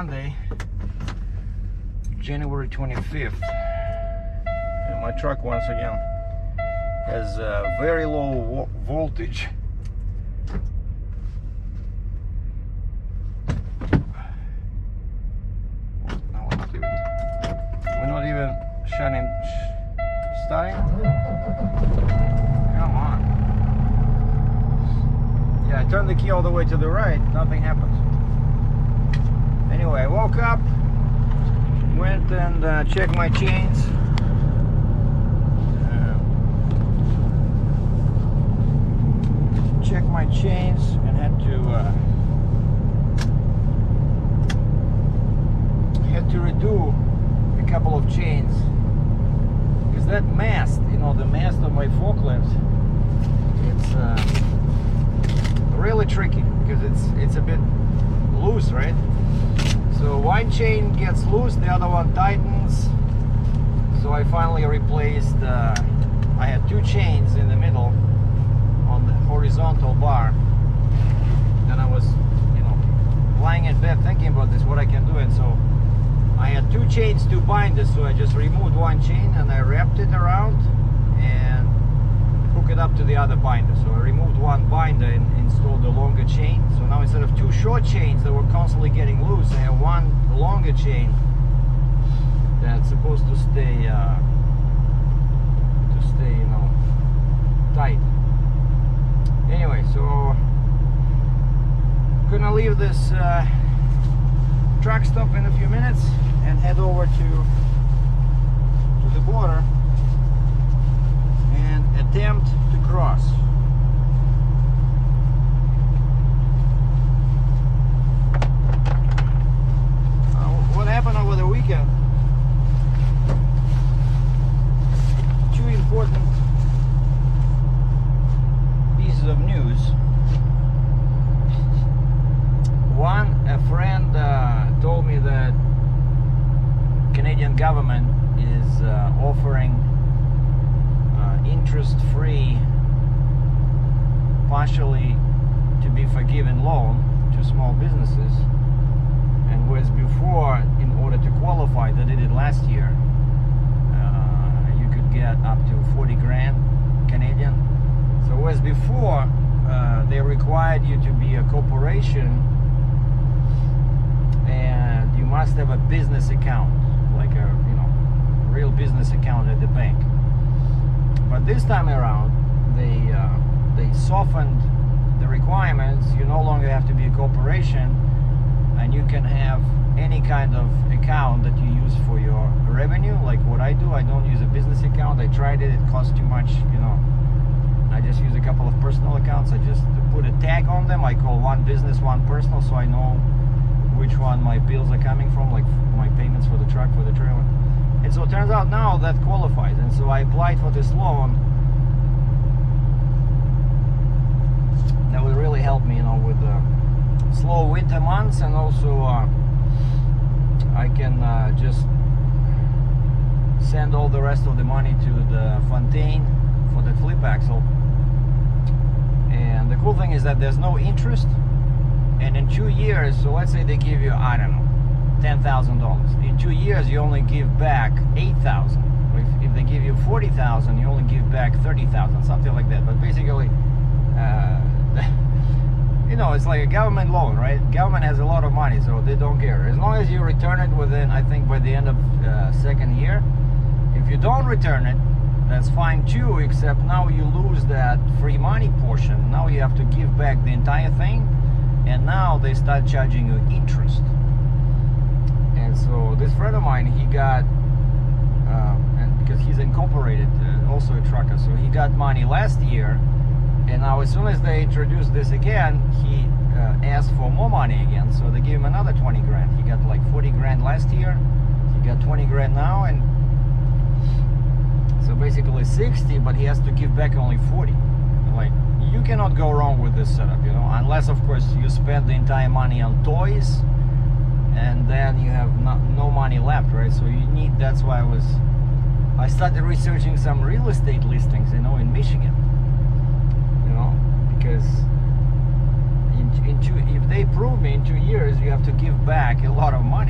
Monday, January 25th, and my truck once again has very low voltage. No, we're not even starting. Come on. Yeah, I turned the key all the way to the right, nothing happens. Anyway, I woke up, went and checked my chains. Checked my chains and had to redo a couple of chains because that mast, you know, the mast of my forklift, it's really tricky because it's a bit loose, right? So one chain gets loose, the other one tightens. So I finally replaced, I had two chains in the middle on the horizontal bar. Then I was, you know, lying in bed thinking about this, what I can do. And so I had two chains, two binders. So I just removed one chain and I wrapped it around and hooked it up to the other binder. So I removed one binder and installed a longer chain. So now instead of two short chains that were constantly getting loose, I have one longer chain that's supposed to stay, you know, tight. Anyway, so gonna leave this truck stop in a few minutes and head over to the border and attempt to cross. What happened over the weekend? Two important pieces of news. One, a friend told me that Canadian government is offering interest-free, partially to be forgiven loan to small businesses. And whereas before, in order to qualify, they did it last year, you could get up to 40 grand Canadian. So whereas before, they required you to be a corporation and you must have a business account, like a, you know, real business account at the bank. But this time around, they softened the requirements. You no longer have to be a corporation, and you can have any kind of account that you use for your revenue. Like what I do, I don't use a business account. I tried it, it costs too much, you know. I just use a couple of personal accounts. I just put a tag on them. I call one business, one personal, so I know which one my bills are coming from, like my payments for the truck, for the trailer. And so it turns out now that qualifies. And so I applied for this loan. That would really help me, you know, with the slow winter months, and also I can just send all the rest of the money to the Fontaine for the flip axle. And the cool thing is that there's no interest, and in 2 years, so let's say they give you, I don't know, $10,000. In 2 years, you only give back $8,000. If they give you $40,000, you only give back $30,000, something like that. But basically, you know, it's like a government loan, right? Government has a lot of money, so they don't care. As long as you return it within, I think, by the end of second year. If you don't return it, that's fine too, except now you lose that free money portion. Now you have to give back the entire thing, and now they start charging you interest. And so this friend of mine, he got, and because he's incorporated, also a trucker, so he got money last year. And now as soon as they introduced this again, he asked for more money again. So they gave him another 20 grand. He got like 40 grand last year. He got 20 grand now. And so basically 60, but he has to give back only 40. Like, you cannot go wrong with this setup, you know, unless of course you spend the entire money on toys and then you have no money left, right? So you need, that's why I started researching some real estate listings, you know, in Michigan. Because if they prove me in 2 years you have to give back a lot of money.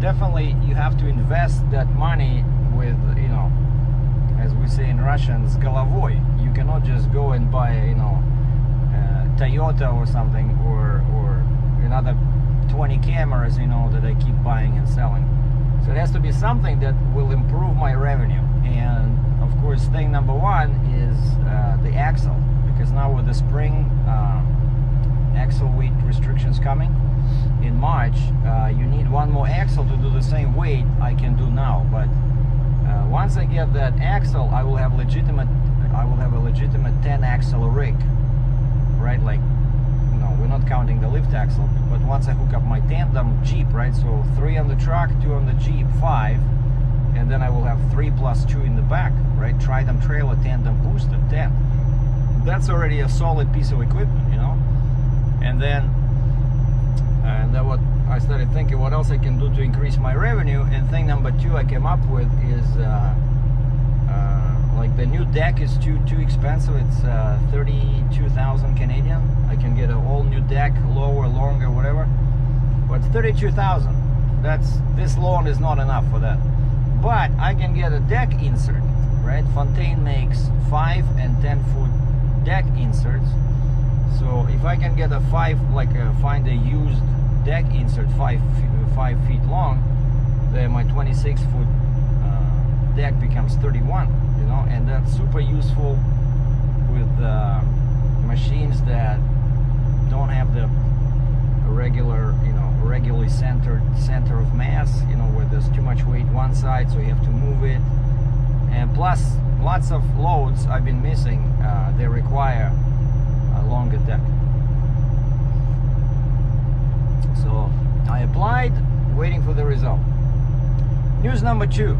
definitely you have to invest that money with, you know, as we say in Russian, с головой. You cannot just go and buy, you know, Toyota or something, or another 20 cameras, you know, that I keep buying and selling. So it has to be something that will improve my revenue. And of course, thing number one is the axle, because now with the spring axle weight restrictions coming in March, you need one more axle to do the same weight I can do now. But once I get that axle, I will have a legitimate 10 axle rig, right? Like, you know, we're not counting the lift axle, but once I hook up my tandem Jeep, right? So 3 on the truck, 2 on the Jeep, 5, and then I will have 3 plus 2 in the back, right? Tridem trailer, tandem booster, 10. That's already a solid piece of equipment, you know. And then what I started thinking, what else I can do to increase my revenue. And thing number 2 I came up with is like the new deck is too expensive. It's 32,000 Canadian. I can get a whole new deck, lower, longer, whatever. But 32,000. This loan is not enough for that. But I can get a deck insert, right? Fontaine makes 5 and 10 foot deck inserts. So if I can get a 5, find a used deck insert 5 feet long, then my 26 foot deck becomes 31, you know, and that's super useful with machines that don't have the regular, you know, regularly centered center of mass, you know, where there's too much weight one side, so you have to move it. And plus lots of loads I've been missing, they require a longer deck. So I applied, waiting for the result. News number 2.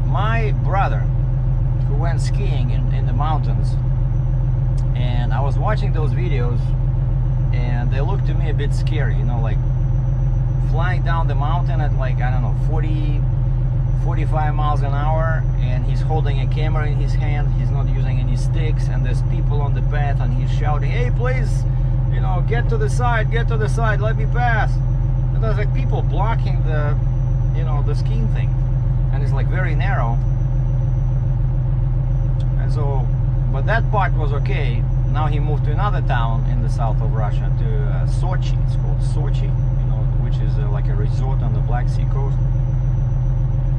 My brother, who went skiing in the mountains, and I was watching those videos, and they looked to me a bit scary, you know, like flying down the mountain at, like, I don't know, 40, 45 miles an hour, and he's holding a camera in his hand, he's not using any sticks, and there's people on the path, and he's shouting, hey, please, you know, get to the side, let me pass. And there's like people blocking the, you know, the skiing thing, and it's like very narrow. And so, but that part was okay. Now he moved to another town in the south of Russia, to Sochi. It's called Sochi, you know, which is like a resort on the Black Sea coast.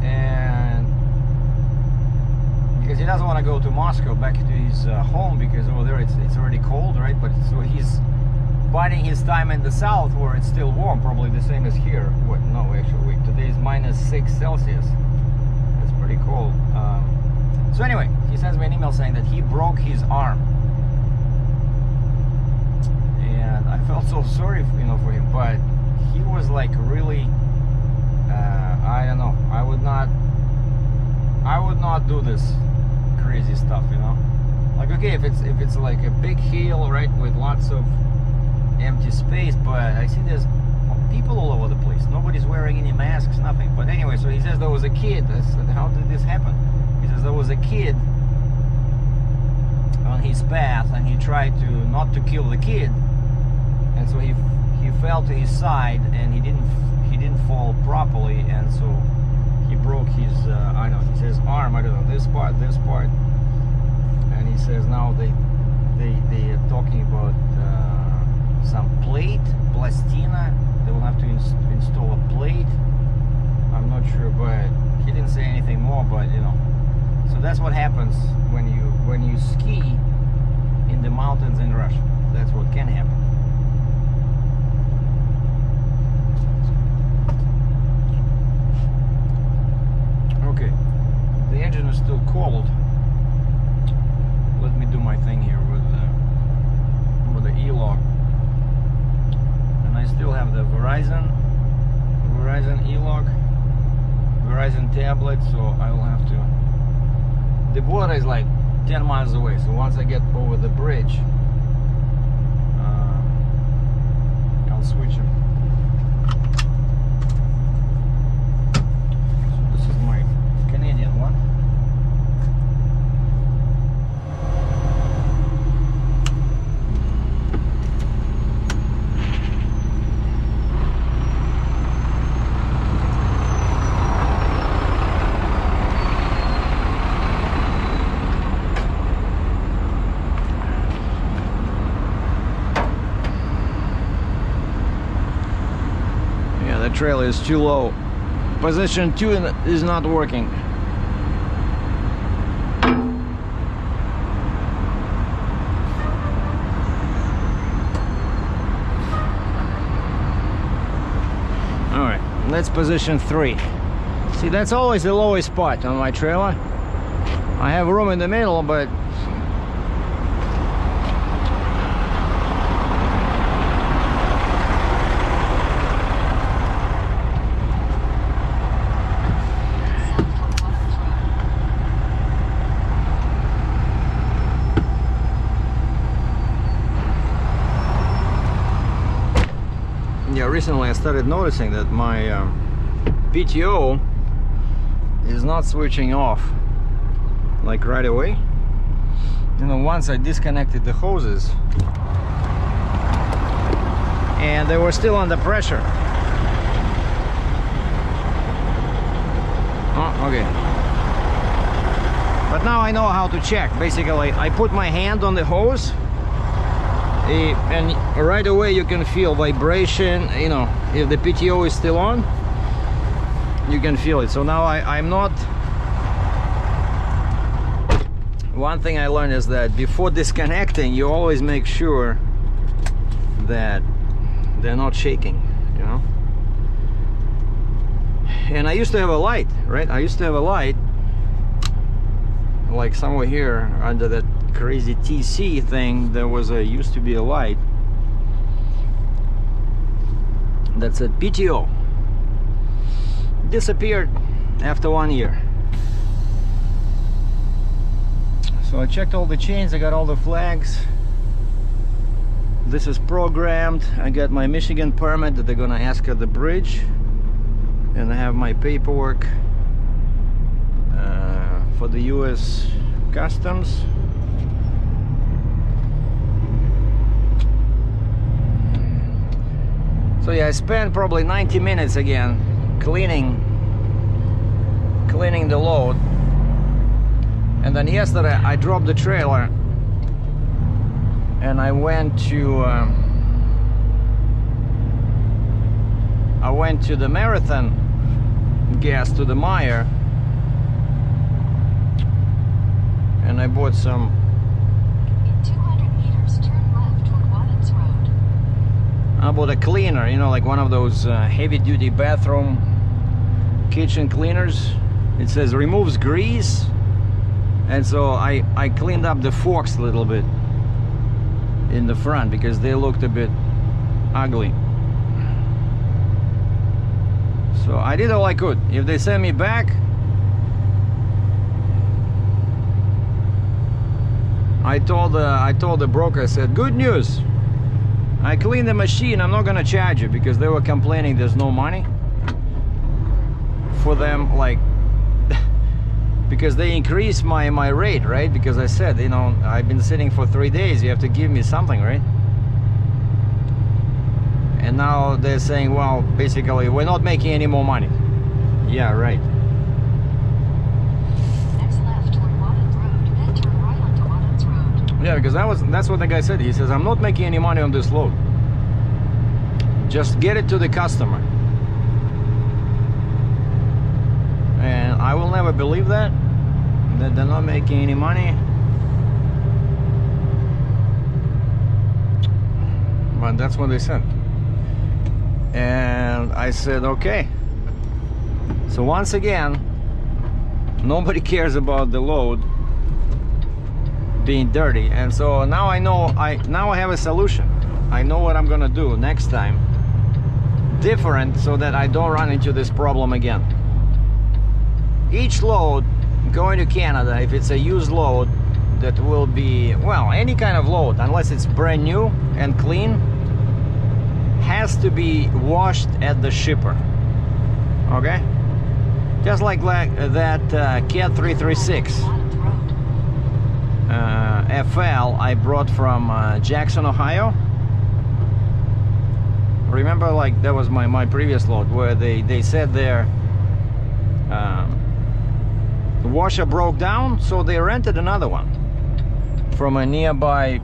And because he doesn't want to go to Moscow, back to his home, because over there it's already cold, right? But so he's biding his time in the south, where it's still warm, probably the same as here. What? No, actually, wait. Today is -6 Celsius. That's pretty cold. So anyway, he sends me an email saying that he broke his arm, and I felt so sorry, you know, for him. But he was like really, I don't know. I would not do this crazy stuff, you know. Like, okay, if it's like a big hill, right, with lots of empty space, but I see there's people all over the place. Nobody's wearing any masks, nothing. But anyway, so he says there was a kid. I said, how did this happen? He says there was a kid on his path, and he tried to not to kill the kid, and so he fell to his side, and he didn't fall properly, and so he broke his I don't know, he says arm, I don't know, this part, and he says now they are talking about some plastina. They will have to install a plate. I'm not sure, but he didn't say anything more. But you know, so that's what happens when you ski in the mountains in Russia. That's what can happen. Okay, the engine is still cold. Let me do my thing here with the E-log. And I still have the Verizon E-log, Verizon tablet, so I will have to. The border is like 10 miles away, so once I get over the bridge, I'll switch them. So this is my Canadian one. the trailer is too low. Position 2 is not working. Alright, let's position 3. See, that's always the lowest spot on my trailer. I have room in the middle, but yeah, recently I started noticing that my PTO is not switching off like right away. You know, once I disconnected the hoses and they were still under pressure. Oh, okay. But now I know how to check. Basically, I put my hand on the hose and right away you can feel vibration. You know, if the PTO is still on, you can feel it. So now I'm not. One thing I learned is that before disconnecting, you always make sure that they're not shaking, you know. And I used to have a light, right? I used to have a light like somewhere here under that crazy TC thing. There was used to be a light that said PTO. Disappeared after 1 year. So I checked all the chains, I got all the flags. This is programmed. I got my Michigan permit that they're gonna ask at the bridge, and I have my paperwork for the US Customs. So yeah, I spent probably 90 minutes again cleaning the load. And then yesterday I dropped the trailer and I went to the Marathon gas, to the Meyer, and I bought some. In 200 meters, turn left toward Waddens Road. I bought a cleaner, you know, like one of those heavy-duty bathroom kitchen cleaners. It says removes grease. And so I cleaned up the forks a little bit in the front because they looked a bit ugly. So I did all I could. If they send me back, I told the broker, I said, good news, I cleaned the machine, I'm not gonna charge you, because they were complaining there's no money for them, like because they increased my rate, right? Because I said, you know, I've been sitting for 3 days, you have to give me something, right? And now they're saying, well, basically, we're not making any more money. Yeah, right. Next left toward Waddens Road, then turn right onto Waddens Road. Yeah, because that's what the guy said. He says, I'm not making any money on this load. Just get it to the customer. And I will never believe that they're not making any money. But that's what they said. And I said, okay. So once again, nobody cares about the load being dirty. And so now I know, now I have a solution. I know what I'm gonna do next time different, so that I don't run into this problem again. Each load going to Canada, if it's a used load, that will be, well, any kind of load, unless it's brand new and clean, has to be washed at the shipper. Okay? Just like that Cat 336 FL I brought from Jackson, Ohio. Remember, like, that was my previous load where they said there the washer broke down, so they rented another one from a nearby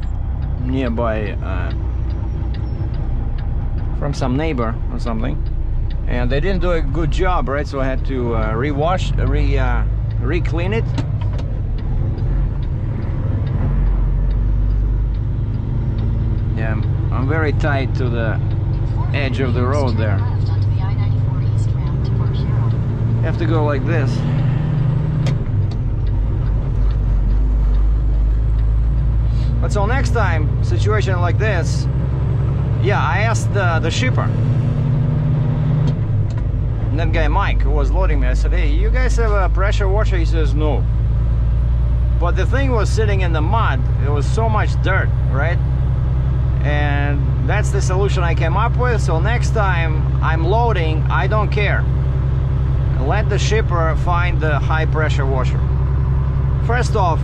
from some neighbor or something, and they didn't do a good job, right? So I had to re-clean it. Yeah, I'm very tight to the edge of the road there. Left onto the I-94 East ramp to Port Huron. You have to go like this. But so next time, situation like this, yeah, I asked the shipper, and that guy Mike, who was loading me, I said, hey, you guys have a pressure washer? He says no. But the thing was sitting in the mud. It was so much dirt, right? And that's the solution I came up with. So next time I'm loading, I don't care. Let the shipper find the high pressure washer. First off,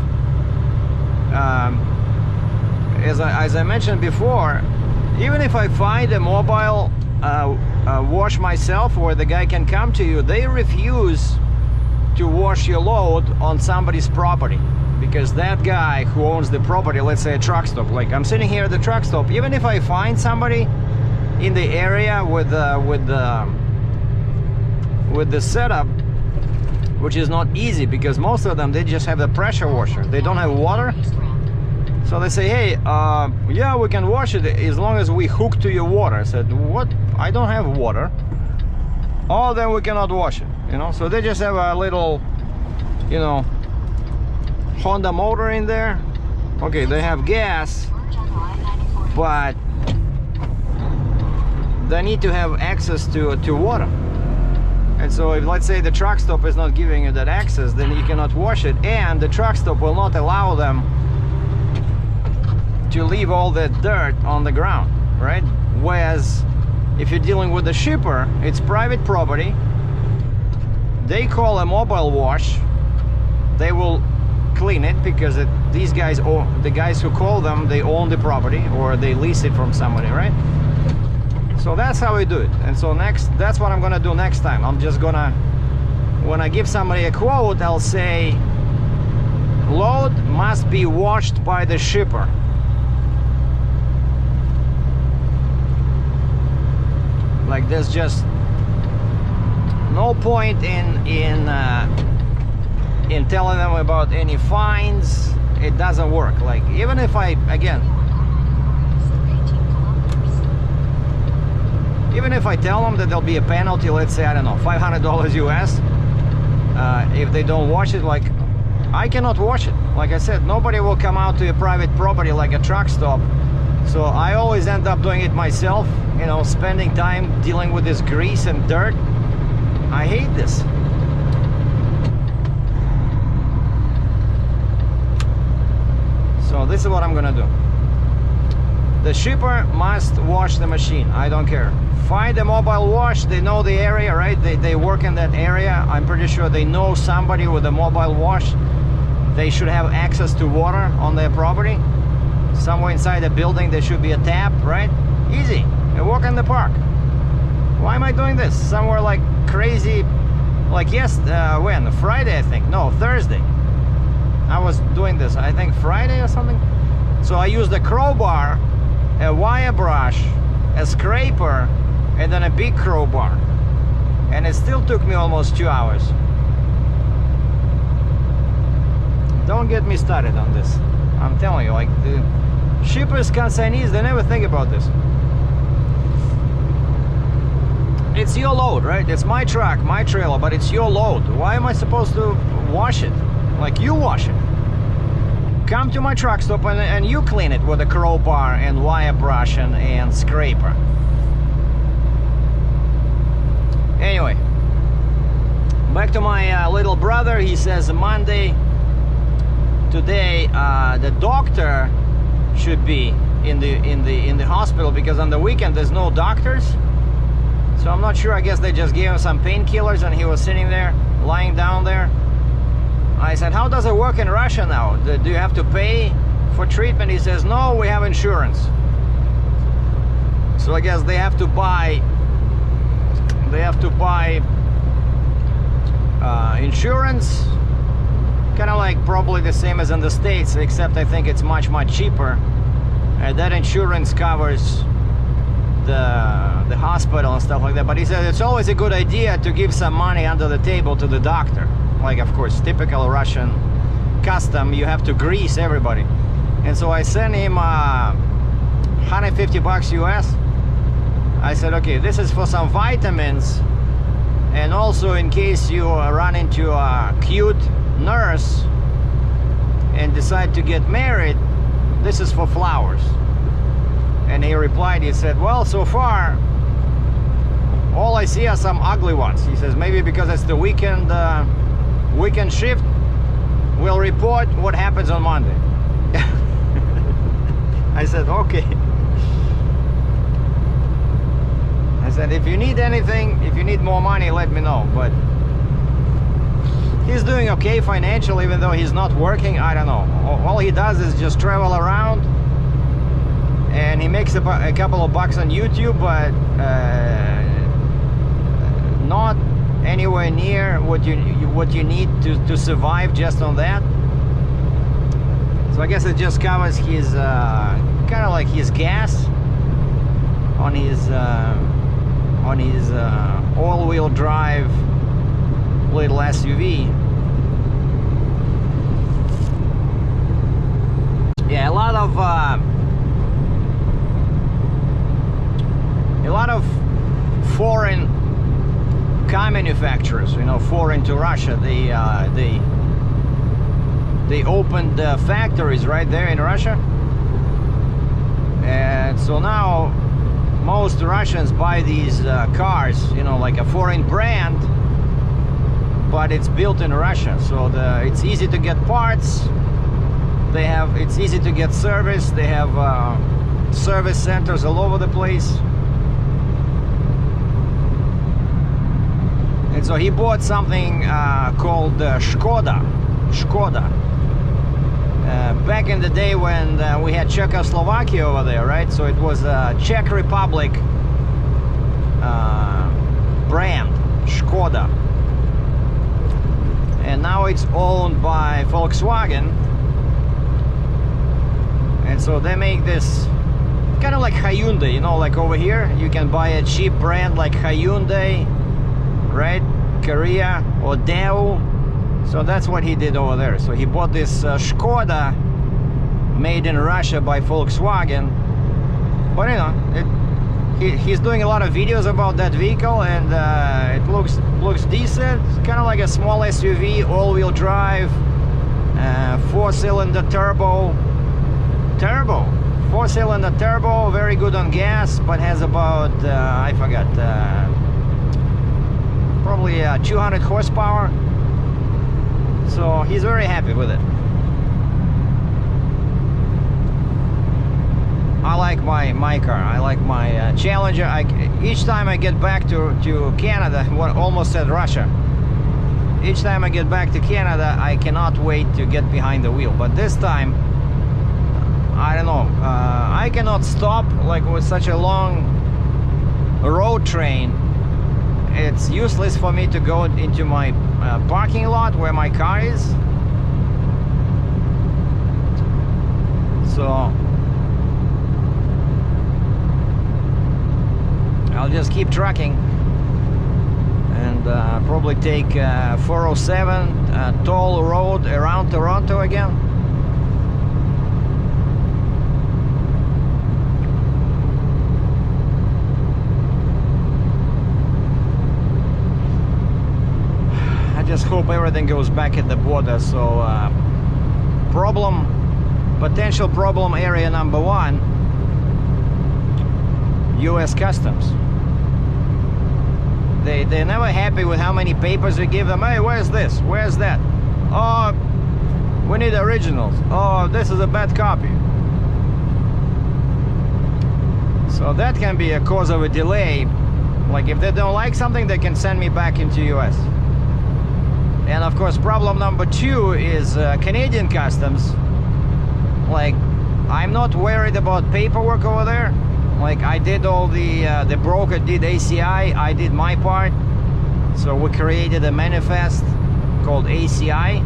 as I mentioned before, even if I find a mobile wash myself, or the guy can come to you, they refuse to wash your load on somebody's property, because that guy who owns the property, let's say a truck stop, like I'm sitting here at the truck stop, even if I find somebody in the area with the setup, which is not easy, because most of them, they just have the pressure washer, they don't have water. So they say, hey, yeah, we can wash it as long as we hook to your water. I said, what? I don't have water. Oh, then we cannot wash it, you know. So they just have a little, you know, Honda motor in there. Okay, they have gas, but they need to have access to water. And so if, let's say, the truck stop is not giving you that access, then you cannot wash it, and the truck stop will not allow them to leave all that dirt on the ground, right? Whereas if you're dealing with the shipper, it's private property. They call a mobile wash, they will clean it, because these guys, the guys who call them, they own the property or they lease it from somebody, right? So that's how we do it. And so that's what I'm gonna do next time. I'm just gonna, when I give somebody a quote, I'll say load must be washed by the shipper. Like, there's just no point in telling them about any fines. It doesn't work. Like, even if even if I tell them that there'll be a penalty, let's say, I don't know, $500 US, if they don't wash it, like, I cannot wash it. Like I said, nobody will come out to a private property like a truck stop. So I always end up doing it myself, you know, spending time dealing with this grease and dirt. I hate this. So this is what I'm gonna do. The shipper must wash the machine. I don't care. Find a mobile wash. They know the area, right? They work in that area. I'm pretty sure they know somebody with a mobile wash. They should have access to water on their property. Somewhere inside the building there should be a tap, right? Easy. A walk in the park. Why am I doing this? Somewhere like crazy, like when? Friday, I think. No, Thursday. I was doing this, I think Friday or something. So I used a crowbar, a wire brush, a scraper, and then a big crowbar. And it still took me almost 2 hours. Don't get me started on this. I'm telling you, like, the shippers, consignees, they never think about this. It's your load, right? It's my truck, my trailer, but it's your load. Why am I supposed to wash it? Like, you wash it. Come to my truck stop and you clean it with a crowbar and wire brush and scraper. Anyway, back to my little brother. He says Monday. Today the doctor should be in the hospital, because on the weekend there's no doctors. So I'm not sure. I guess they just gave him some painkillers and he was sitting there, lying down there. I said, how does it work in Russia now? Do you have to pay for treatment? He says, no, we have insurance. So I guess they have to buy insurance, kind of like probably the same as in the States, except I think it's much cheaper. That insurance covers the the hospital and stuff like that. But he said it's always a good idea to give some money under the table to the doctor. Like, of course, typical Russian custom, you have to grease everybody. And so I sent him $150 US. I said, okay, this is for some vitamins, and also in case you run into a cute nurse and decide to get married, this is for flowers. And he replied, he said, well, so far all I see are some ugly ones. He says, maybe because it's the weekend shift, we'll report what happens on Monday. I said, okay. I said, if you need anything, if you need more money, let me know. But he's doing okay financially, even though he's not working. I don't know. All he does is just travel around, and he makes a couple of bucks on YouTube, but not anywhere near what you need to survive just on that. So I guess it just covers his kind of like his gas on his all-wheel drive little SUV. Yeah, a lot of foreign car manufacturers, you know, foreign to Russia, they opened factories right there in Russia, and so now most Russians buy these cars, you know, like a foreign brand, but it's built in Russia. So it's easy to get parts. It's easy to get service. They have service centers all over the place. And so he bought something called Skoda. Back in the day when we had Czechoslovakia over there, right? So it was a Czech Republic brand, Skoda. And now it's owned by Volkswagen. And so they make this kind of like Hyundai, you know, like over here you can buy a cheap brand like Hyundai, right? Korea or Daewoo. So that's what he did over there. So he bought this Skoda made in Russia by Volkswagen. But you know, he's doing a lot of videos about that vehicle, and it looks decent. It's kind of like a small SUV, all-wheel drive, 4-cylinder turbo, 4-cylinder turbo, very good on gas, but has about I forgot, probably 200 horsepower. So he's very happy with it. I like my car. I like my Challenger. Each time I get back to Canada, almost said Russia. Each time I get back to Canada, I cannot wait to get behind the wheel. But this time, I don't know. I cannot stop, like with such a long road train. It's useless for me to go into my parking lot where my car is. So I'll just keep trucking and probably take 407 toll road around Toronto again. Just hope everything goes back at the border. So potential problem area number 1, US Customs. They're never happy with how many papers we give them. Hey, where's this? Where's that? Oh, we need originals. Oh, this is a bad copy. So that can be a cause of a delay. Like if they don't like something, they can send me back into US. And of course, problem number 2 is Canadian Customs. Like, I'm not worried about paperwork over there. Like, I did all the broker did ACI, I did my part. So we created a manifest called ACI.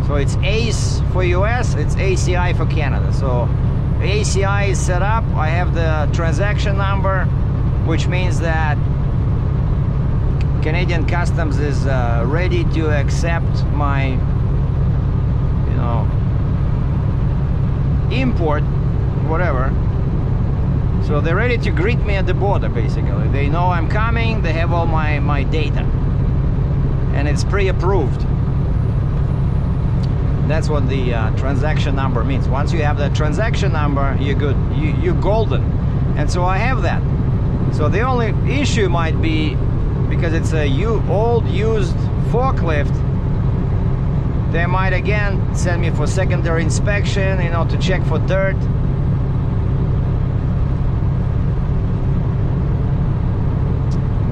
So it's ACE for US, it's ACI for Canada. So ACI is set up, I have the transaction number, which means that Canadian Customs is ready to accept my, you know, import, whatever. So they're ready to greet me at the border, basically. They know I'm coming, they have all my data. And it's pre-approved. That's what the transaction number means. Once you have the transaction number, you're good. You're golden. And so I have that. So the only issue might be, because it's a old used forklift, they might again send me for secondary inspection, you know, to check for dirt.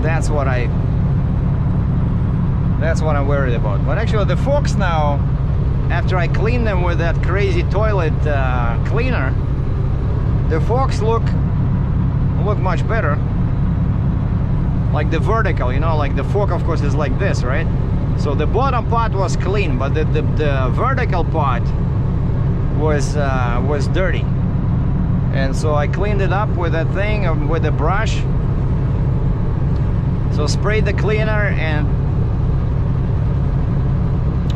That's what I'm worried about. But actually the forks now, after I clean them with that crazy toilet cleaner, the forks look much better. Like the vertical, you know, like the fork of course is like this, right? So the bottom part was clean, but the vertical part was dirty. And so I cleaned it up with that thing, with a brush. So sprayed the cleaner and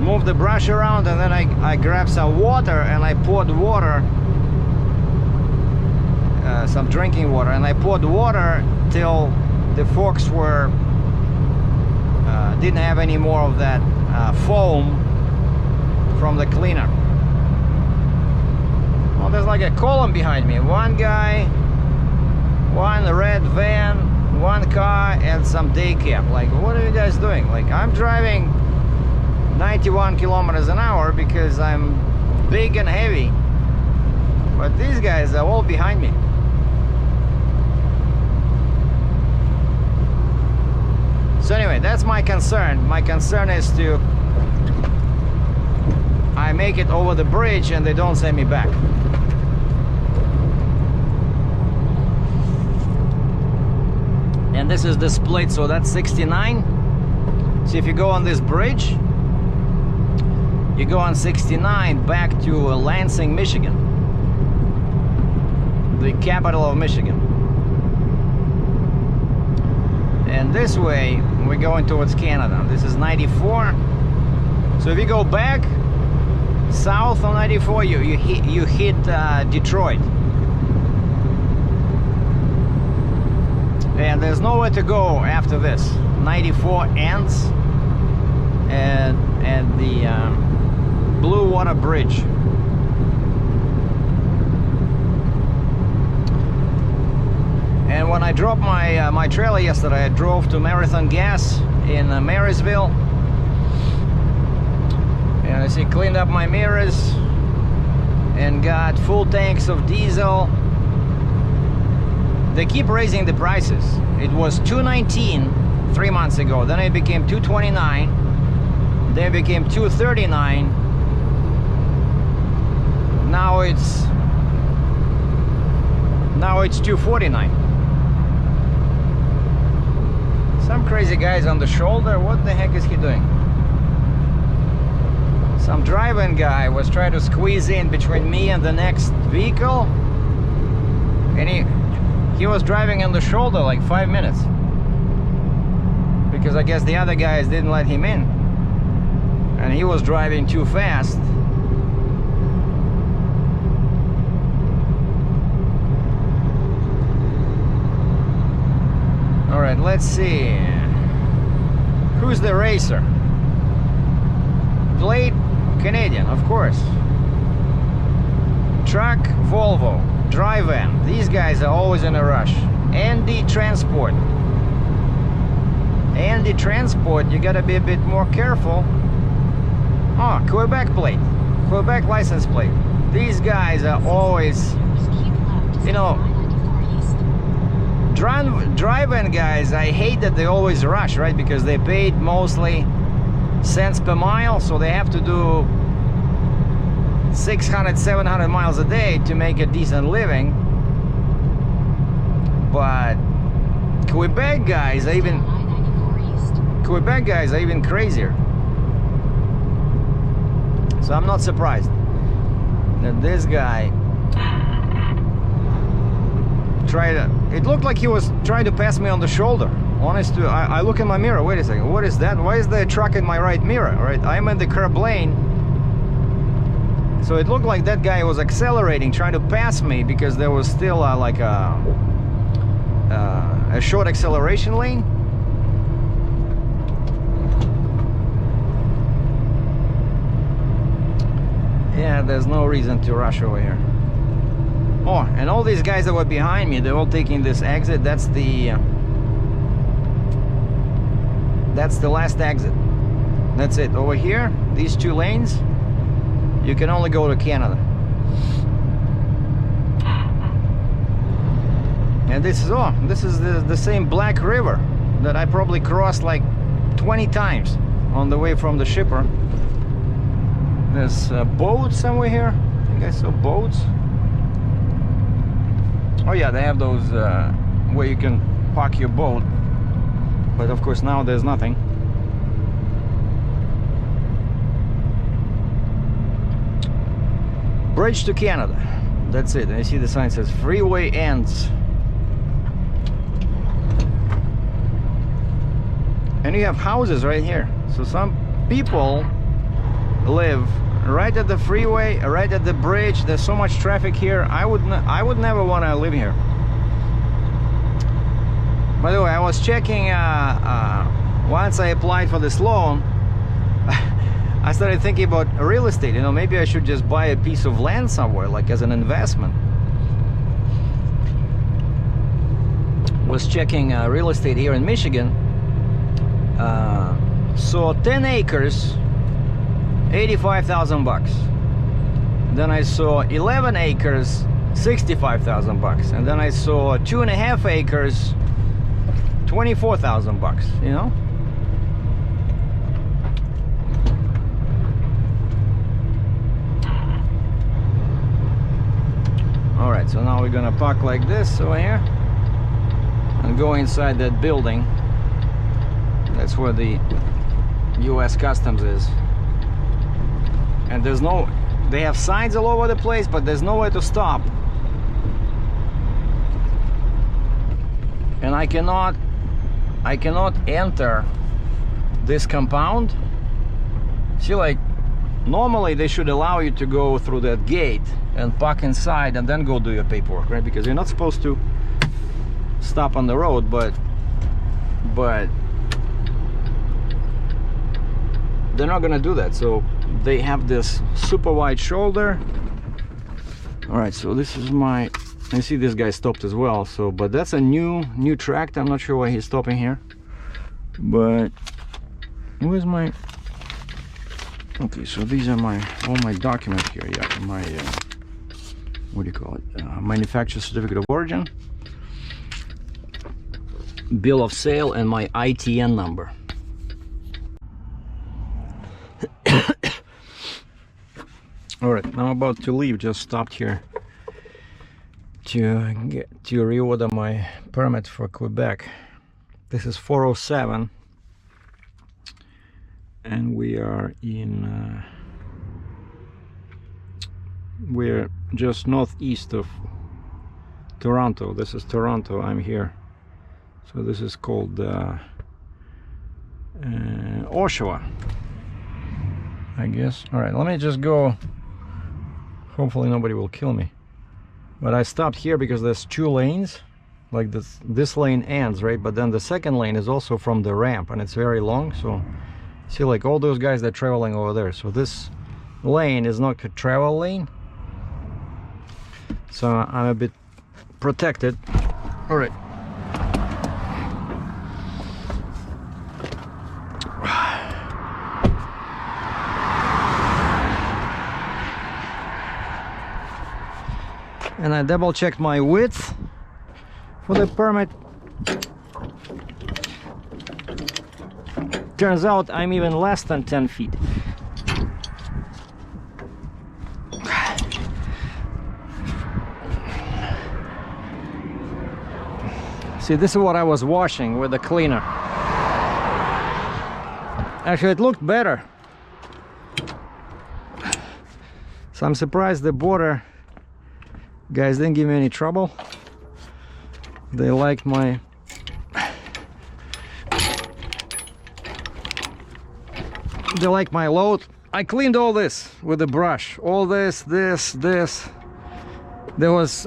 moved the brush around, and then I grabbed some water and I poured water, some drinking water, and I poured water till the forks were didn't have any more of that foam from the cleaner. Well, there's like a column behind me. One guy, one red van, one car, and some day cab. Like, what are you guys doing? Like, I'm driving 91 kilometers an hour because I'm big and heavy, but these guys are all behind me. So anyway, that's my concern. My concern is I make it over the bridge and they don't send me back. And this is the split, so that's 69. So if you go on this bridge, you go on 69 back to Lansing, Michigan, the capital of Michigan. And this way, we're going towards Canada. This is 94. So if you go back south on 94, you hit Detroit. And there's nowhere to go after this. 94 ends at the Blue Water Bridge. And when I dropped my trailer yesterday, I drove to Marathon Gas in Marysville, and I see cleaned up my mirrors and got full tanks of diesel. They keep raising the prices. It was $2.19 3 months ago, then it became $2.29, then it became $2.39. Now it's $2.49. Some crazy guy's on the shoulder. What the heck is he doing? Some driving guy was trying to squeeze in between me and the next vehicle, and he was driving on the shoulder like 5 minutes, because I guess the other guys didn't let him in, and he was driving too fast. All right, let's see. Who's the racer? Plate, Canadian, of course. Truck, Volvo. Dry-van. These guys are always in a rush. Andy Transport. Andy Transport, you gotta be a bit more careful. Oh, Quebec plate. Quebec license plate. These guys are always, you know, drive-in guys, I hate that they always rush, right? Because they paid mostly cents per mile, so they have to do 600, 700 miles a day to make a decent living. But Quebec guys are even crazier. So I'm not surprised that this guy it looked like he was trying to pass me on the shoulder. Honest to, I look in my mirror, wait a second, what is that? Why is there a truck in my right mirror, right? I'm in the curb lane. So it looked like that guy was accelerating, trying to pass me, because there was still like a short acceleration lane. Yeah, there's no reason to rush over here. Oh, and all these guys that were behind me, they're all taking this exit. That's the last exit. That's it. Over here, these two lanes, you can only go to Canada. And this is the same Black River that I probably crossed like 20 times on the way from the shipper. There's a boat somewhere here. I think I saw boats. Oh yeah, they have those where you can park your boat. But of course now there's nothing. Bridge to Canada. That's it. And you see the sign says freeway ends. And you have houses right here. So some people live right at the freeway, right at the bridge. There's so much traffic here. I would never want to live here. By the way, I was checking once I applied for this loan, I started thinking about real estate. You know, maybe I should just buy a piece of land somewhere, like as an investment. Was checking real estate here in Michigan. So 10 acres, 85,000 bucks. Then I saw 11 acres, 65,000 bucks. And then I saw 2.5 acres, 24,000 bucks, you know? All right, so now we're gonna park like this over here and go inside that building. That's where the US Customs is. And there's no, they have signs all over the place, but there's nowhere to stop. And I cannot enter this compound. See, like, normally they should allow you to go through that gate and park inside and then go do your paperwork, right? Because you're not supposed to stop on the road, but they're not gonna do that. So they have this super wide shoulder. All right, so this is my, I see this guy stopped as well. So, but that's a new tractor. I'm not sure why he's stopping here, but where's my, okay, so these are all my documents here. Yeah, my what do you call it, manufacturer certificate of origin, bill of sale, and my ITN number. All right, now I'm about to leave. Just stopped here to reorder my permit for Quebec. This is 407, and we are in we're just northeast of Toronto. This is Toronto. I'm here. So this is called Oshawa, I guess. All right, let me just go. Hopefully nobody will kill me. But I stopped here because there's two lanes. Like this lane ends, right? But then the second lane is also from the ramp, and it's very long. So see, like all those guys that are traveling over there. So this lane is not a travel lane. So I'm a bit protected. All right. And I double checked my width for the permit. Turns out I'm even less than 10 feet. See, this is what I was washing with the cleaner. Actually, it looked better. So I'm surprised the border guys didn't give me any trouble. They liked my load. I cleaned all this with a brush. All this.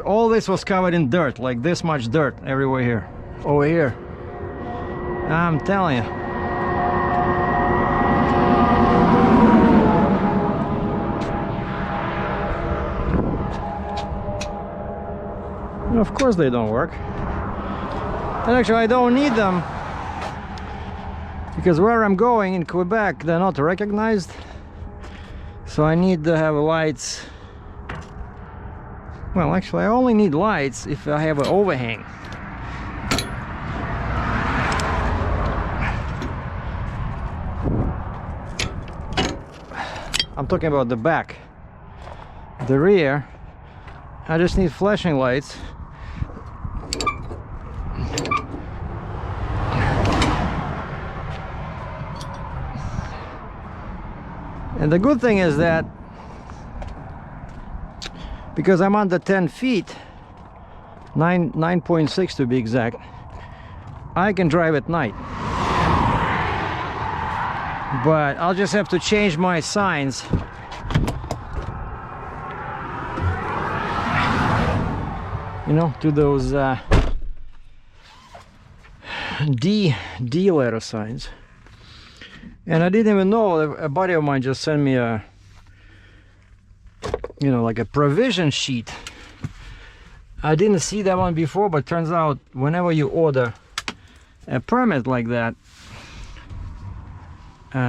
All this was covered in dirt, like this much dirt everywhere here. Over here. I'm telling you. And of course they don't work. And actually I don't need them, because where I'm going in Quebec, they're not recognized. So I need to have lights. Well, actually I only need lights if I have an overhang. I'm talking about the back. The rear, I just need flashing lights. And the good thing is that because I'm under 10 feet, 9.6 to be exact, I can drive at night. But I'll just have to change my signs. You know, to those D letter signs. And I didn't even know, a buddy of mine just sent me a, you know, like a provision sheet. I didn't see that one before, but turns out whenever you order a permit like that,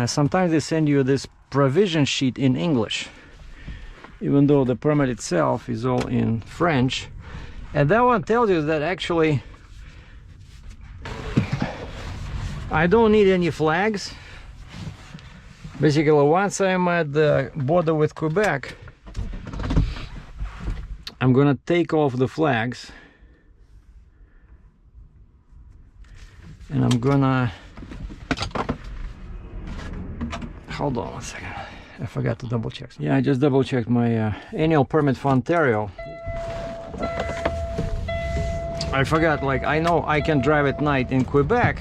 sometimes they send you this provision sheet in English, even though the permit itself is all in French. And that one tells you that actually I don't need any flags. Basically, once I'm at the border with Quebec, I'm gonna take off the flags and I'm gonna, hold on one second, I forgot to double check. Yeah, I just double checked my annual permit for Ontario. I forgot, like, I know I can drive at night in Quebec,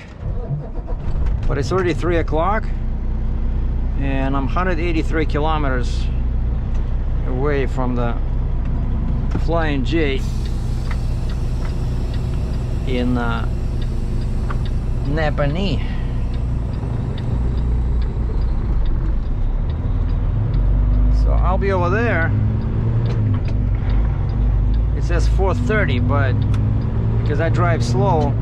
but it's already 3 o'clock and I'm 183 kilometers away from the Flying J in Napanee. So I'll be over there. It says 4:30, but because I drive slow,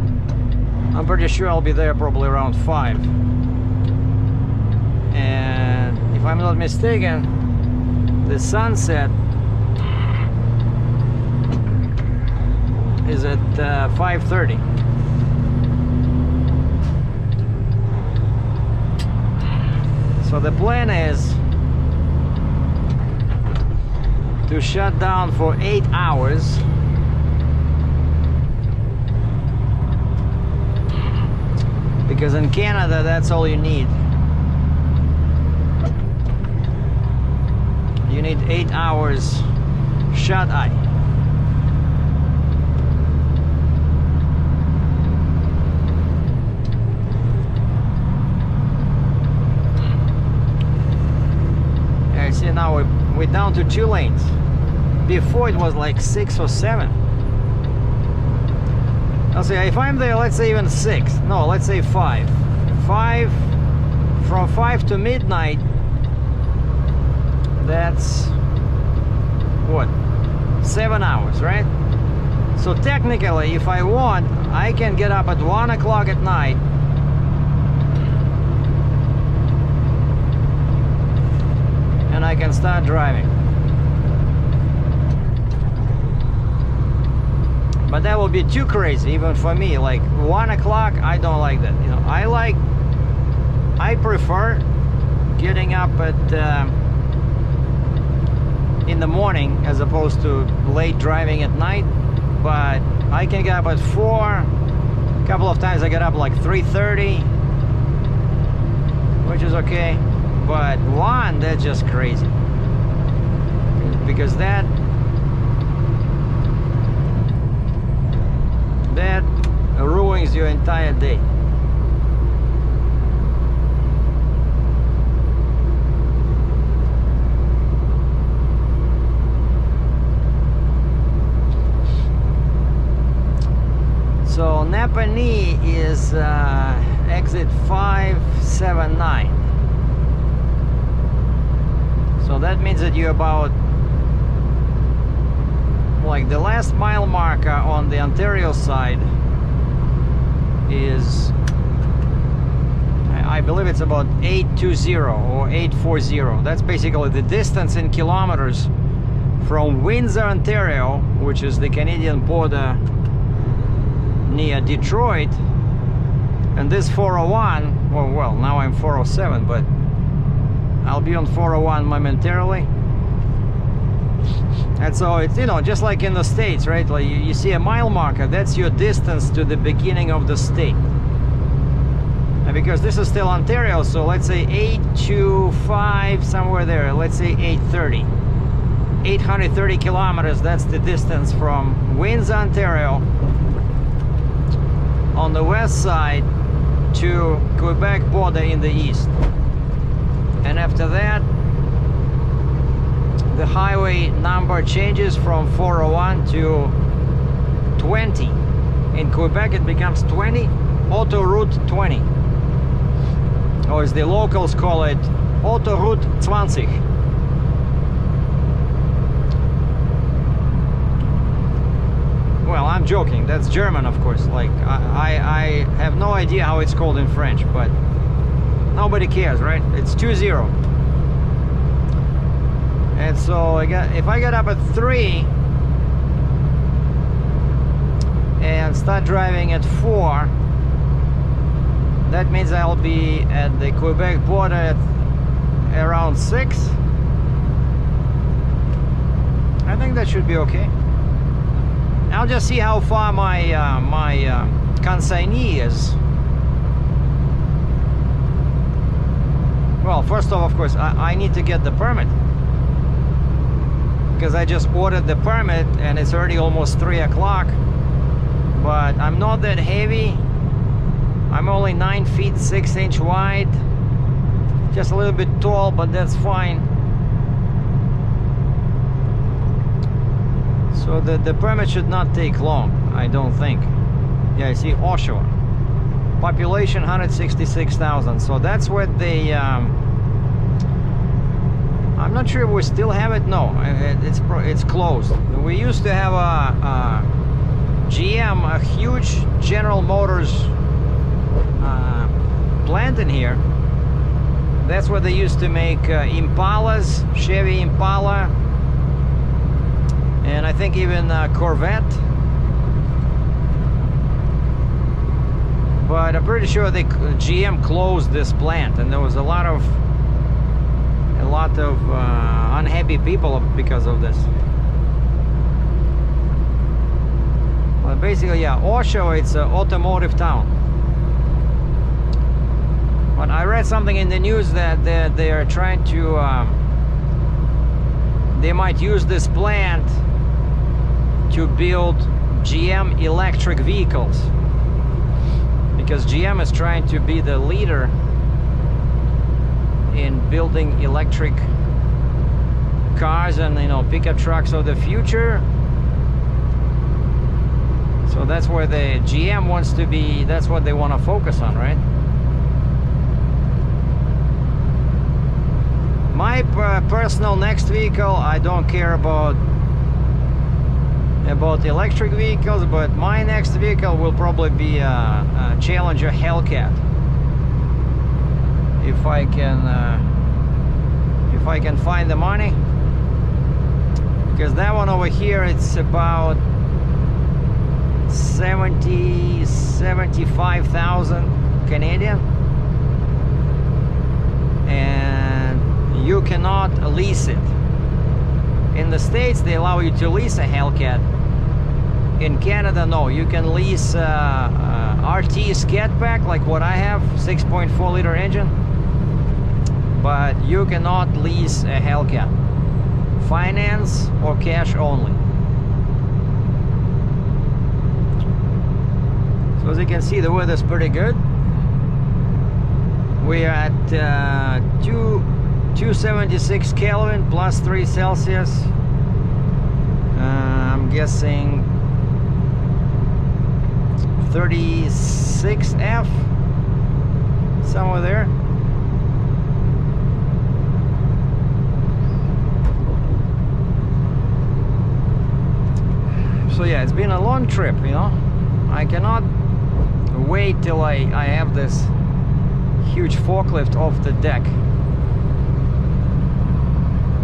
I'm pretty sure I'll be there probably around 5. And if I'm not mistaken, the sunset is at 5:30. So the plan is to shut down for 8 hours. Because in Canada, that's all you need. You need 8 hours shut-eye. Yeah, see, now we're down to 2 lanes. Before it was like 6 or 7. I'll say if I'm there, let's say even 6. No, let's say 5. 5, from 5 to midnight. That's what, 7 hours, right? So technically, if I want, I can get up at 1 o'clock at night and I can start driving. But that will be too crazy even for me. Like 1 o'clock, I don't like that. You know, I prefer getting up at in the morning as opposed to late driving at night. But I can get up at 4. A couple of times I get up like 3:30, which is okay. But 1, that's just crazy, because that that ruins your entire day. So Napanee is exit 579. So that means that you're about, like, the last mile marker on the Ontario side is, I believe it's about 820 or 840. That's basically the distance in kilometers from Windsor, Ontario, which is the Canadian border near Detroit, and this 401, well, now I'm 407, but I'll be on 401 momentarily. And so it's, you know, just like in the States, right? Like you see a mile marker, that's your distance to the beginning of the state. And because this is still Ontario, so let's say 825, somewhere there, let's say 830. 830 kilometers, that's the distance from Windsor, Ontario, on the west side to Quebec border in the east. And after that, the highway number changes from 401 to 20. In Quebec it becomes 20, Autoroute 20. Or as the locals call it, Autoroute 20. Well, I'm joking, that's German, of course. Like, I have no idea how it's called in French, but nobody cares, right? It's 20. And so if I get up at 3 and start driving at 4, that means I'll be at the Quebec border at around 6. I think that should be okay. I'll just see how far my consignee is. Well, first off, of course, I need to get the permit, because I just ordered the permit and it's already almost 3 o'clock. But I'm not that heavy. I'm only 9 feet 6 inch wide, just a little bit tall, but that's fine. So the permit should not take long, I don't think. Yeah, I see Oshawa. Population 166,000. So that's what they... I'm not sure if we still have it. No, it's closed. We used to have a GM, a huge General Motors plant in here. That's where they used to make Impalas, Chevy Impala, and I think even Corvette. But I'm pretty sure GM closed this plant, and there was a lot of unhappy people because of this. Well, basically, yeah, Oshawa, it's an automotive town. But I read something in the news that they are trying to, they might use this plant to build GM electric vehicles, because GM is trying to be the leader in building electric cars and, you know, pickup trucks of the future. So that's where the GM wants to be, that's what they want to focus on, right? My personal next vehicle, I don't care about electric vehicles, but my next vehicle will probably be a Challenger Hellcat. If I can find the money, because that one over here, it's about 75,000 Canadian, and you cannot lease it. In the States, they allow you to lease a Hellcat. In Canada, no. You can lease RT Scat Pack, like what I have, 6.4 liter engine, but you cannot lease a Hellcat. Finance or cash only. So as you can see, the weather's pretty good. We are at 276 Kelvin plus 3 Celsius. I'm guessing 36 F, somewhere there. So yeah, it's been a long trip, you know. I cannot wait till I have this huge forklift off the deck.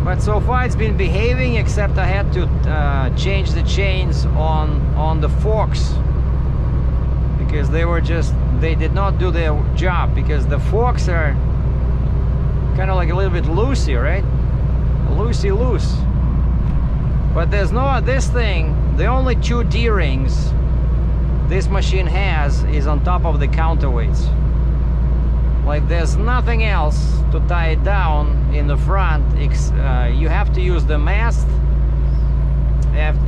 But so far it's been behaving, except I had to change the chains on the forks, because they did not do their job, because the forks are kind of like a little bit loosey, right? Loosey-loose. But there's no, this thing, the only 2 D-rings this machine has is on top of the counterweights. Like there's nothing else to tie it down in the front. You have to use the mast.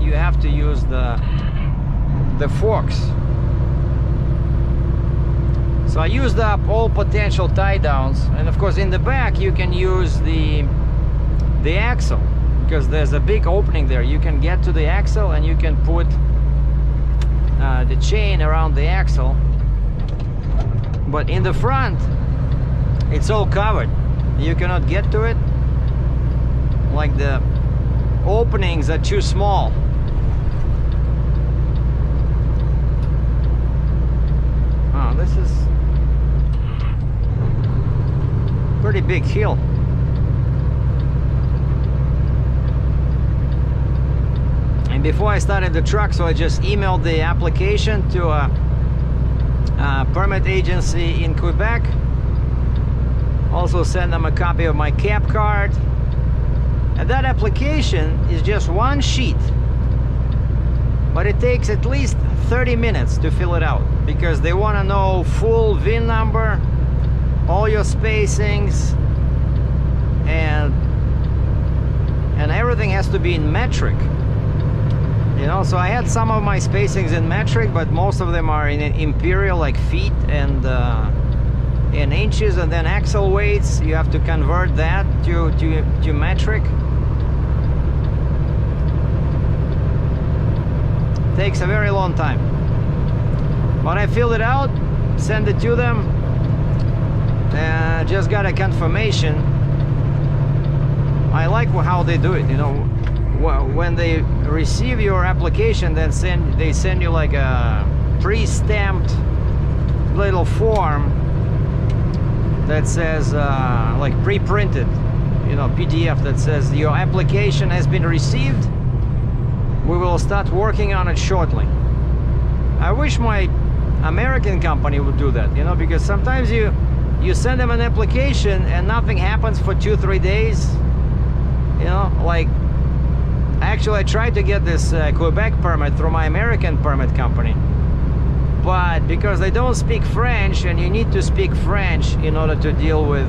You have to use the forks. So I used up all potential tie downs, and of course in the back you can use the axle, because there's a big opening there. You can get to the axle and you can put the chain around the axle. But in the front, it's all covered. You cannot get to it. Like the openings are too small. Oh, this is pretty big hill. And before I started the truck, so I just emailed the application to a permit agency in Quebec. Also send them a copy of my cab card. And that application is just 1 sheet. But it takes at least 30 minutes to fill it out, because they want to know full VIN number, all your spacings, and everything has to be in metric. You know, so I had some of my spacings in metric, but most of them are in imperial, like feet and in inches, and then axle weights. You have to convert that to metric. Takes a very long time. But I filled it out, sent it to them, and just got a confirmation. I like how they do it, you know. When they receive your application, then they send you like a pre-stamped little form that says, like pre-printed, you know, PDF that says your application has been received. We will start working on it shortly. I wish my American company would do that, you know, because sometimes you send them an application and nothing happens for 2-3 days, you know. Like, actually I tried to get this Quebec permit through my American permit company, but because they don't speak French, and you need to speak French in order to deal with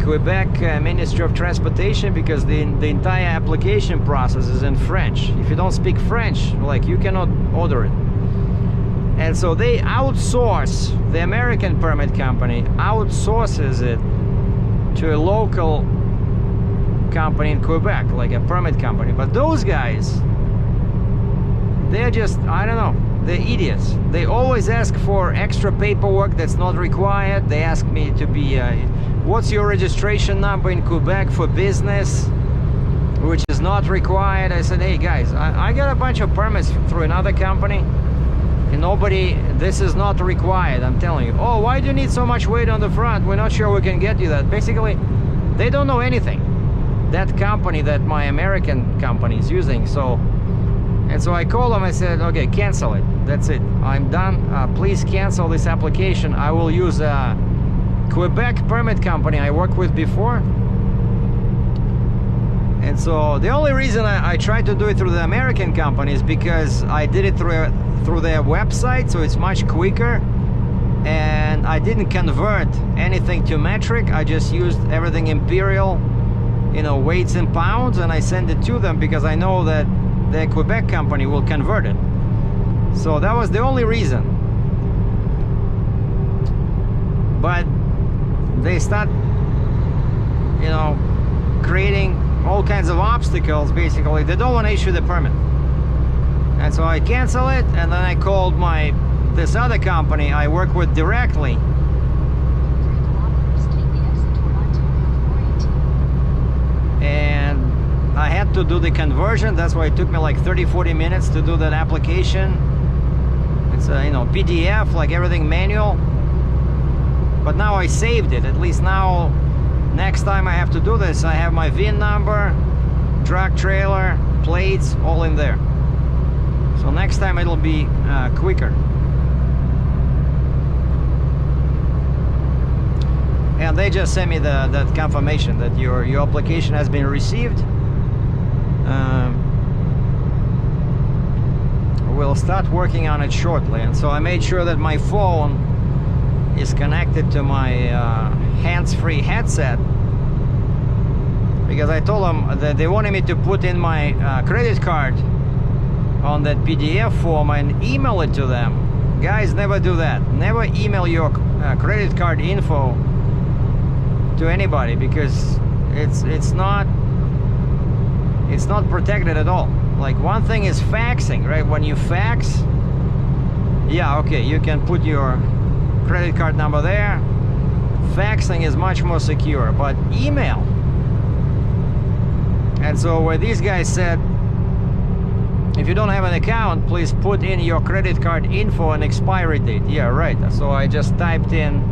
Quebec Ministry of Transportation, because the entire application process is in French. If you don't speak French, like, you cannot order it. And so they outsource, the American permit company outsources it to a local company in Quebec, like a permit company. But those guys, they're just, I don't know, they're idiots. They always ask for extra paperwork that's not required. They ask me to be, what's your registration number in Quebec for business, which is not required. I said, hey guys, I got a bunch of permits through another company, and this is not required, I'm telling you. Oh, why do you need so much weight on the front? We're not sure we can get you that. Basically, they don't know anything, that company that my American company is using. And so I called them. I said, okay, cancel it. That's it. I'm done. Please cancel this application. I will use a Quebec permit company I worked with before. And so the only reason I tried to do it through the American company is because I did it through their website, so it's much quicker. And I didn't convert anything to metric. I just used everything imperial, you know, weights in pounds, and I sent it to them because I know that the Quebec company will convert it. So that was the only reason. But they start, you know, creating all kinds of obstacles. Basically, they don't want to issue the permit. And so I cancel it, and then I called this other company I work with directly. 3 kilometers, take the exit toward Ontario 418. And I had to do the conversion. That's why it took me like 30-40 minutes to do that application. It's a, you know, PDF, like everything manual. But now I saved it. At least now, next time I have to do this, I have my VIN number, truck trailer, plates, all in there. So next time it'll be quicker. And they just sent me that confirmation that your application has been received. We'll start working on it shortly. And so I made sure that my phone is connected to my hands-free headset, because I told them that they wanted me to put in my credit card on that PDF form and email it to them. Guys, never do that. Never email your credit card info to anybody, because it's not protected at all. Like, one thing is faxing, right? When you fax, yeah, okay, you can put your credit card number there. Faxing is much more secure, but email. And so where these guys said, if you don't have an account, please put in your credit card info and expiry date. Yeah, right. So I just typed in,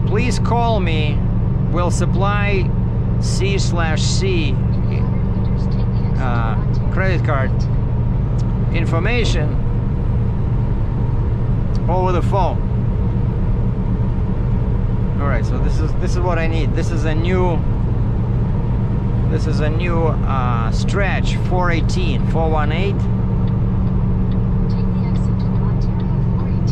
please call me, we'll supply C/C credit card information over the phone. All right, so this is what I need. This is a new stretch 418. Take the exit toward Ontario 418.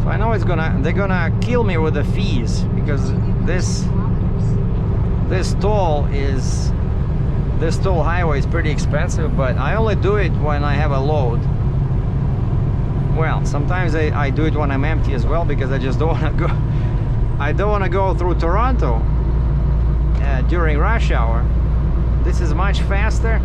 So I know they're gonna kill me with the fees, because this toll highway is pretty expensive, but I only do it when I have a load. Well, sometimes I do it when I'm empty as well, because I just don't want to go. I don't want to go through Toronto during rush hour. This is much faster.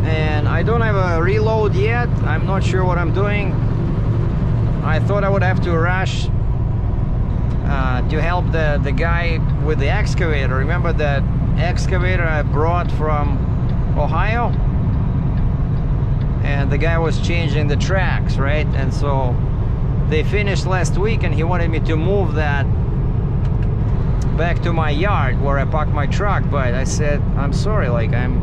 And I don't have a reload yet. I'm not sure what I'm doing. I thought I would have to rush to help the guy with the excavator. Remember that excavator I brought from Ohio? And the guy was changing the tracks, right? And so they finished last week, and he wanted me to move that back to my yard where I parked my truck. But I said, I'm sorry, like I'm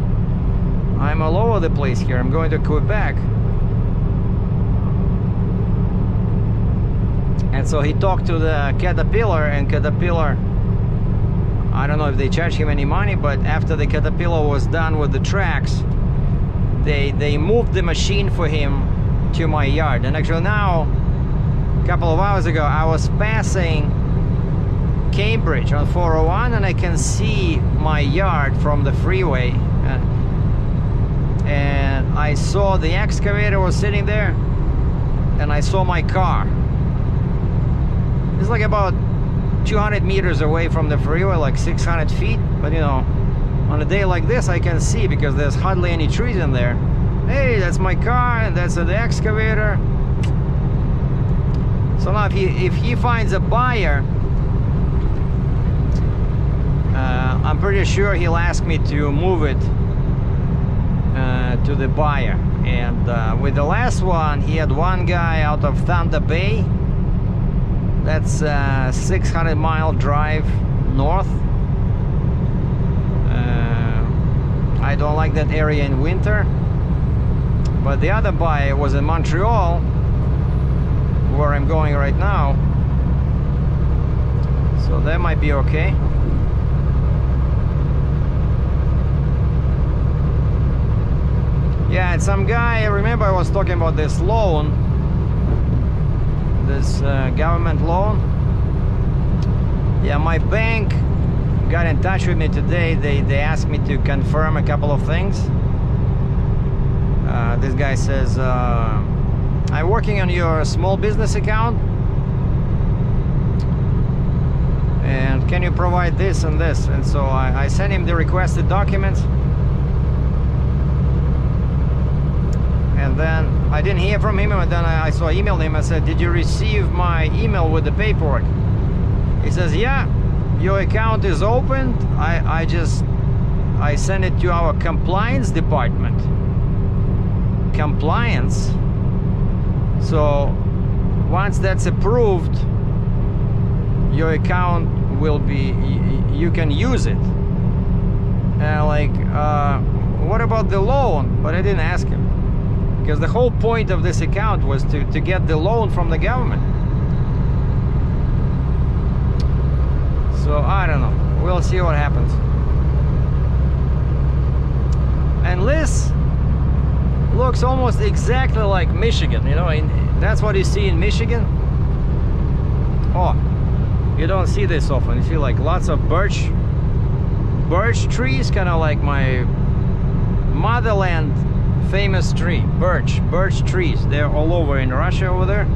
all over the place here. I'm going to Quebec. And so he talked to the Caterpillar, and Caterpillar, I don't know if they charge him any money, but after the Caterpillar was done with the tracks, they moved the machine for him to my yard. And actually now, a couple of hours ago, I was passing Cambridge on 401, and I can see my yard from the freeway. And I saw the excavator was sitting there, and I saw my car. It's like about 200 meters away from the freeway, like 600 feet. But you know, on a day like this, I can see, because there's hardly any trees in there. Hey, that's my car, and that's the excavator. So now if he finds a buyer, I'm pretty sure he'll ask me to move it to the buyer. And with the last one, he had one guy out of Thunder Bay. That's a 600-mile drive north. I don't like that area in winter. But the other buyer was in Montreal, where I'm going right now. So that might be okay. Yeah, and some guy, I remember I was talking about this loan, this government loan. Yeah, my bank got in touch with me today. They asked me to confirm a couple of things. This guy says, I'm working on your small business account, and can you provide this and this? And so I sent him the requested documents, and then I didn't hear from him, and then I emailed him. I said, did you receive my email with the paperwork? He says, yeah, your account is opened. I sent it to our compliance department. Compliance? So once that's approved, your account will be, you can use it. And like, what about the loan? But I didn't ask him, because the whole point of this account was to get the loan from the government. So I don't know, we'll see what happens. And this looks almost exactly like Michigan, you know, that's what you see in Michigan. Oh, you don't see this often. You see like lots of birch trees, kind of like my motherland famous tree, birch trees. They're all over in Russia over there.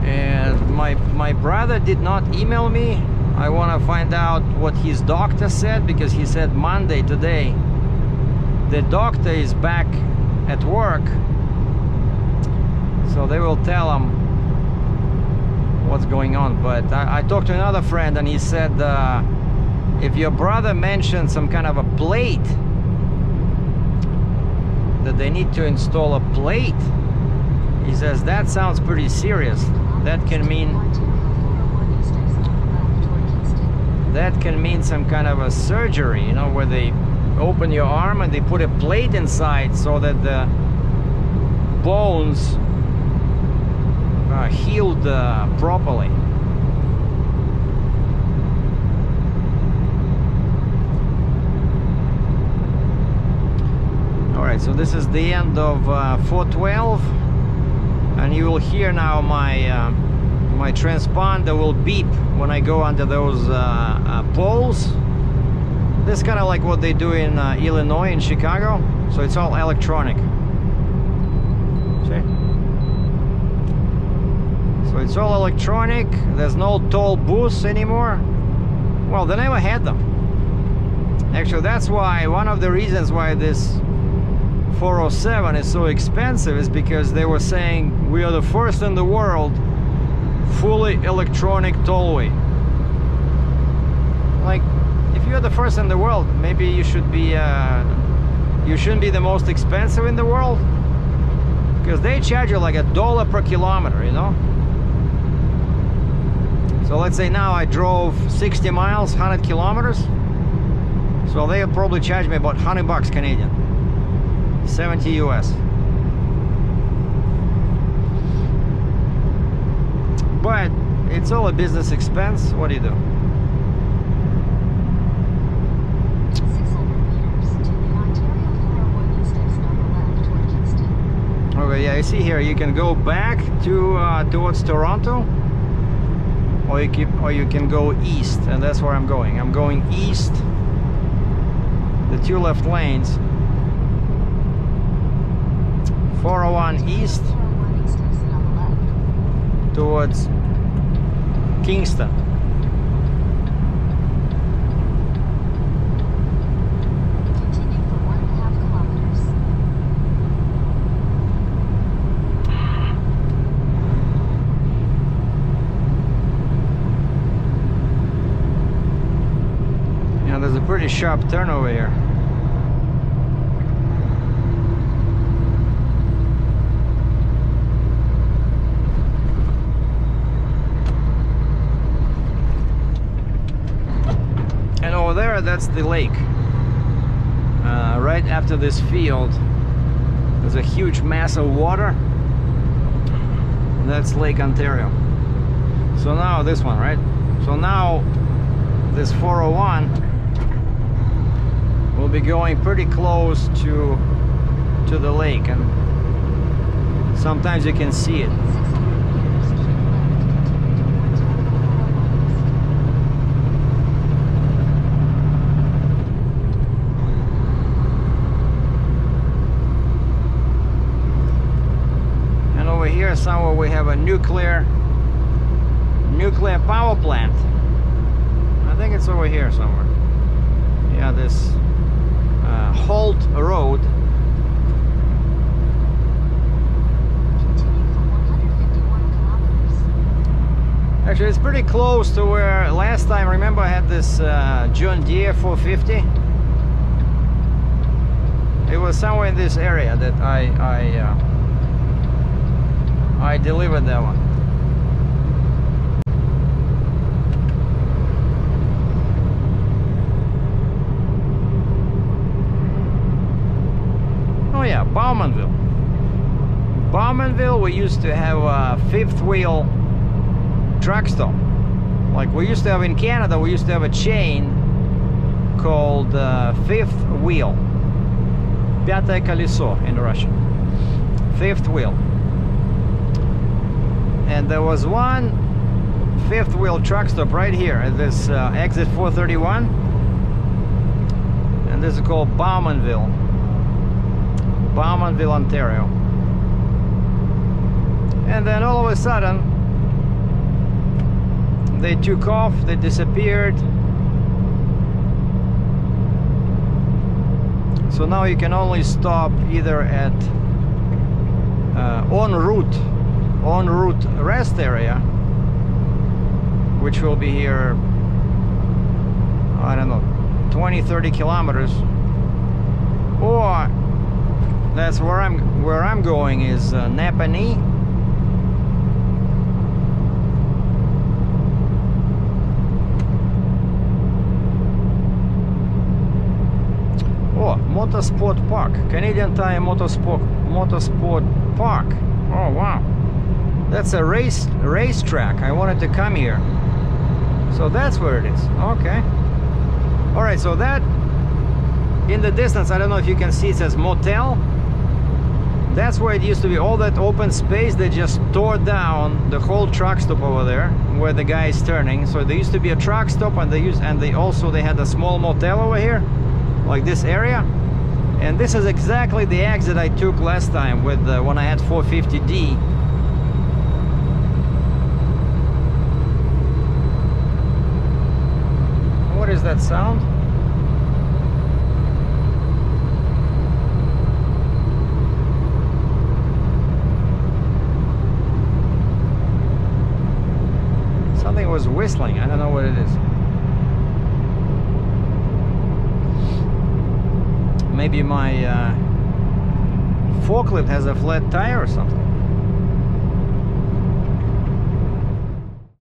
And my brother did not email me. I want to find out what his doctor said, because he said Monday today the doctor is back at work, so they will tell him what's going on. But I talked to another friend, and he said if your brother mentioned some kind of a plate, that they need to install a plate, he says that sounds pretty serious. That can mean some kind of a surgery, you know, where they open your arm and they put a plate inside so that the bones are healed properly. Alright, so this is the end of 412, and you will hear now my my transponder will beep when I go under those poles. This is kind of like what they do in Illinois, in Chicago. So it's all electronic. See? So it's all electronic. There's no toll booths anymore. Well, they never had them. Actually, that's why, one of the reasons why this 407 is so expensive is because they were saying we are the first in the world fully electronic tollway. Like, if you're the first in the world, maybe you should be you shouldn't be the most expensive in the world, because they charge you like $1 per kilometer, you know. So let's say now I drove 60 miles, 100 kilometers, so they'll probably charge me about $100 Canadian, 70 US. But it's all a business expense. What do you do? 600 meters to the Ontario 401 East exit on the left toward Kingston. Okay, yeah, you see here, you can go back to towards Toronto, or you can go east, and that's where I'm going. I'm going east, the 2 left lanes, 401 east, 401 East exit on the left. towards Kingston. Continue for 1.5 kilometers. Yeah, there's a pretty sharp turn over here. And over there, that's the lake. Right after this field, there's a huge mass of water. That's Lake Ontario. So now this one, right? So now this 401 will be going pretty close to the lake, and sometimes you can see it. 600 meters, keep left, continue towards And over here somewhere we have a nuclear power plant. I think it's over here somewhere. Yeah, this Holt Road. Continue for 151 kilometers. Actually, it's pretty close to where last time, remember I had this John Deere 450? It was somewhere in this area that I delivered that one. Oh yeah, Bowmanville. Bowmanville, we used to have a fifth wheel truck stop. Like we used to have in Canada, we used to have a chain called fifth wheel. Пятое колесо in Russian. Fifth wheel. And there was one fifth wheel truck stop right here at this exit 431. And this is called Bowmanville. Bowmanville, Ontario. And then all of a sudden they took off, they disappeared. So now you can only stop either at en route rest area, which will be here, I don't know, 20-30 kilometers, or that's where I'm going is Napanee. Oh, Motorsport Park, Canadian Tire Motorsport Park. Oh wow, that's a racetrack. I wanted to come here, so that's where it is. Okay. All right, so that in the distance, I don't know if you can see, it says motel. That's where it used to be. All that open space, they just tore down the whole truck stop over there where the guy is turning. So there used to be a truck stop, and they had a small motel over here, like this area. And this is exactly the exit I took last time with when I had 450D. What is that sound? Something was whistling. I don't know what it is. Maybe my forklift has a flat tire or something.